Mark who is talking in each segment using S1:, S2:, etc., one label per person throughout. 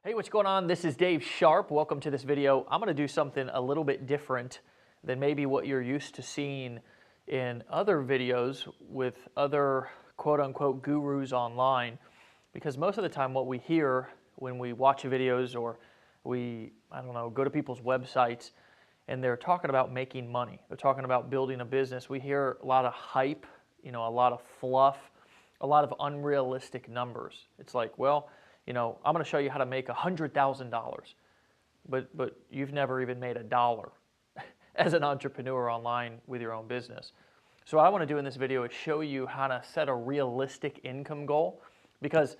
S1: Hey, what's going on? This is Dave Sharp. Welcome to this video. I'm going to do something a little bit different than maybe what you're used to seeing in other videos with other quote-unquote gurus online, because most of the time what we hear when we watch videos or we, go to people's websites and they're talking about making money, they're talking about building a business, we hear a lot of hype, a lot of fluff, a lot of unrealistic numbers. It's like, well, I'm going to show you how to make $100,000, but you've never even made $1 as an entrepreneur online with your own business. So what I want to do in this video is show you how to set a realistic income goal, because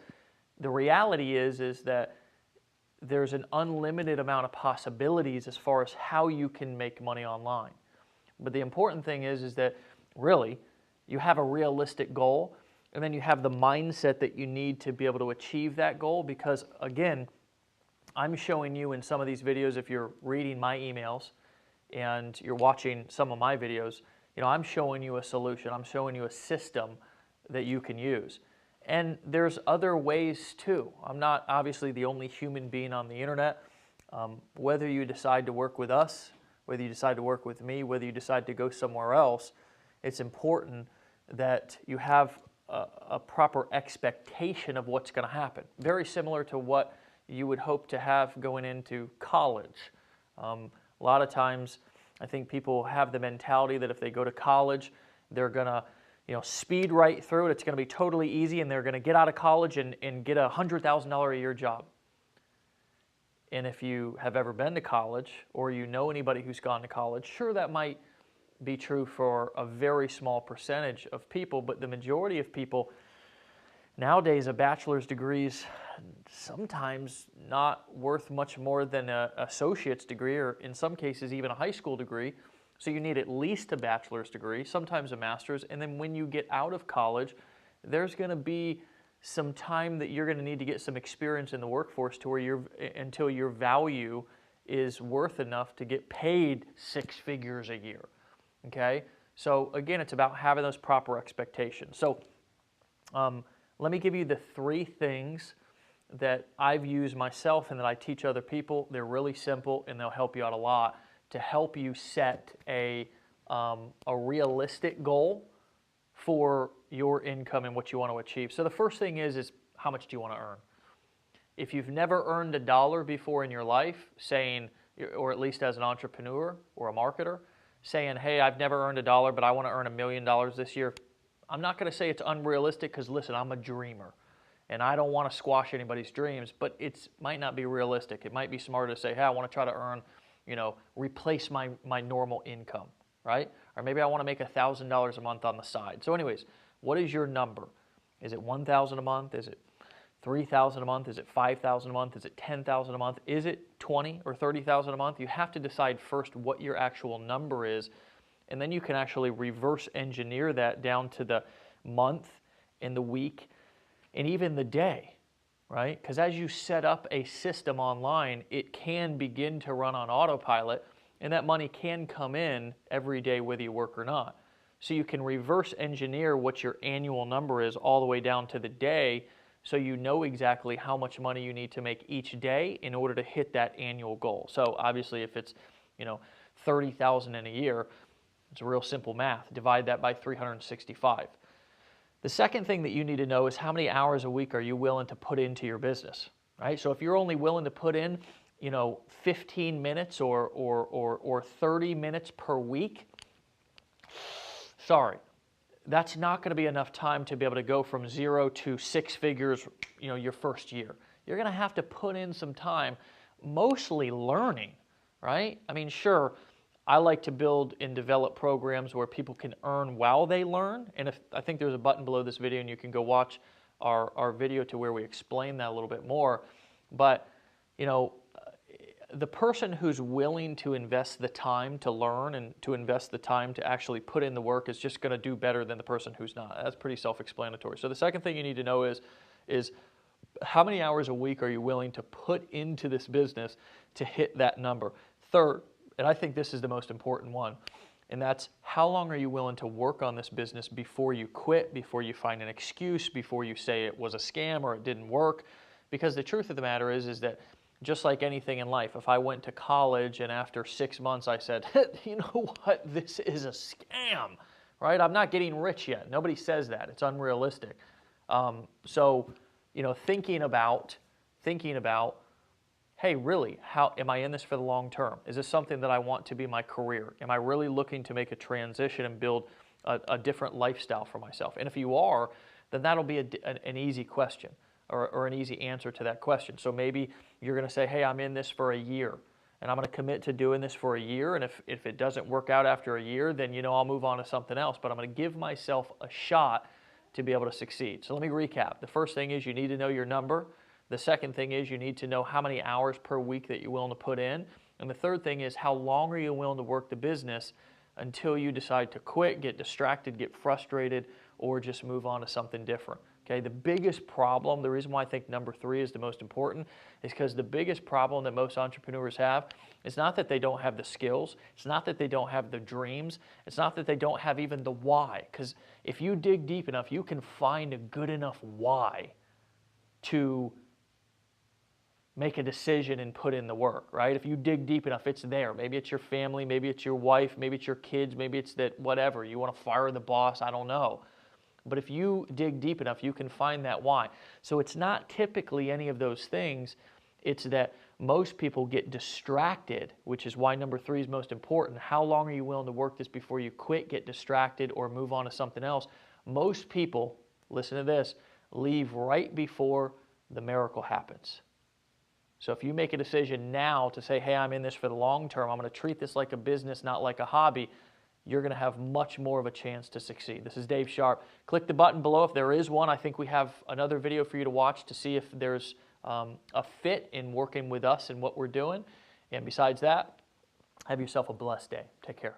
S1: the reality is that there's an unlimited amount of possibilities as far as how you can make money online. But the important thing is that really you have a realistic goal, and then you have the mindset that you need to be able to achieve that goal, because again, I'm showing you in some of these videos, if you're reading my emails and you're watching some of my videos, I'm showing you a solution. I'm showing you a system that you can use. And there's other ways too. I'm not obviously the only human being on the internet. Whether you decide to work with us, whether you decide to work with me, whether you decide to go somewhere else, it's important that you have a proper expectation of what's going to happen. Very similar to what you would hope to have going into college. A lot of times I think people have the mentality that if they go to college, they're going to speed right through it. It's going to be totally easy, and they're going to get out of college and get a $100,000 a year job. And if you have ever been to college, or you know anybody who's gone to college, sure, that might be true for a very small percentage of people, but the majority of people nowadays, a bachelor's degree is sometimes not worth much more than an associate's degree, or in some cases even a high school degree. So you need at least a bachelor's degree, sometimes a master's, and then when you get out of college, there's going to be some time that you're going to need to get some experience in the workforce to where until your value is worth enough to get paid 6 figures a year. Okay? So again, it's about having those proper expectations. So let me give you the 3 things that I've used myself and that I teach other people. They're really simple and they'll help you out a lot to help you set a realistic goal for your income and what you want to achieve. So the first thing is how much do you want to earn? If you've never earned $1 before in your life, saying, or at least as an entrepreneur or a marketer, saying, hey, I've never earned $1, but I want to earn $1 million this year, I'm not going to say it's unrealistic, because listen, I'm a dreamer and I don't want to squash anybody's dreams, but it might not be realistic. It might be smarter to say, hey, I want to try to earn, replace my normal income, right? Or maybe I want to make $1,000 a month on the side. So anyways, what is your number? Is it $1,000 a month? Is it $3,000 a month? Is it $5,000 a month? Is it $10,000 a month? Is it $20,000 or $30,000 a month? You have to decide first what your actual number is, and then you can actually reverse engineer that down to the month and the week and even the day, right? Because as you set up a system online, it can begin to run on autopilot, and that money can come in every day whether you work or not. So you can reverse engineer what your annual number is all the way down to the day, so you know exactly how much money you need to make each day in order to hit that annual goal. So obviously if it's $30,000 in a year, it's real simple math. Divide that by 365. The second thing that you need to know is how many hours a week are you willing to put into your business, right? So if you're only willing to put in 15 minutes or 30 minutes per week, sorry, that's not going to be enough time to be able to go from 0 to 6 figures, your first year. You're going to have to put in some time, mostly learning, right? I mean, sure, I like to build and develop programs where people can earn while they learn. And I think there's a button below this video, and you can go watch our video to where we explain that a little bit more. But, the person who's willing to invest the time to learn and to invest the time to actually put in the work is just going to do better than the person who's not. That's pretty self-explanatory. So the second thing you need to know is how many hours a week are you willing to put into this business to hit that number? Third, and I think this is the most important one, and that's how long are you willing to work on this business before you quit, before you find an excuse, before you say it was a scam or it didn't work, Because the truth of the matter is that just like anything in life, if I went to college and after 6 months I said, you know what, this is a scam, right? I'm not getting rich yet. Nobody says that. It's unrealistic. So, you know, thinking about, hey, really, how am I in this for the long term? Is this something that I want to be my career? Am I really looking to make a transition and build a different lifestyle for myself? And if you are, then that'll be an easy question or an easy answer to that question. So maybe you're going to say, hey, I'm in this for a year, and I'm going to commit to doing this for a year, and if it doesn't work out after a year, then, you know, I'll move on to something else, but I'm going to give myself a shot to be able to succeed. So let me recap. The first thing is you need to know your number. The second thing is you need to know how many hours per week that you're willing to put in. And the third thing is how long are you willing to work the business until you decide to quit, get distracted, get frustrated, or just move on to something different. Okay, the biggest problem, the reason why I think number 3 is the most important, is because the biggest problem that most entrepreneurs have is not that they don't have the skills, it's not that they don't have the dreams, it's not that they don't have even the why. Because if you dig deep enough, you can find a good enough why to make a decision and put in the work, right? If you dig deep enough, it's there. Maybe it's your family, maybe it's your wife, maybe it's your kids, maybe it's that whatever. You want to fire the boss, I don't know. But if you dig deep enough, you can find that why. So it's not typically any of those things. It's that most people get distracted, which is why number 3 is most important. How long are you willing to work this before you quit, get distracted, or move on to something else? Most people, listen to this, leave right before the miracle happens. So if you make a decision now to say, hey, I'm in this for the long term, I'm going to treat this like a business, not like a hobby, you're going to have much more of a chance to succeed. This is Dave Sharp. Click the button below if there is one. I think we have another video for you to watch to see if there's a fit in working with us and what we're doing. And besides that, have yourself a blessed day. Take care.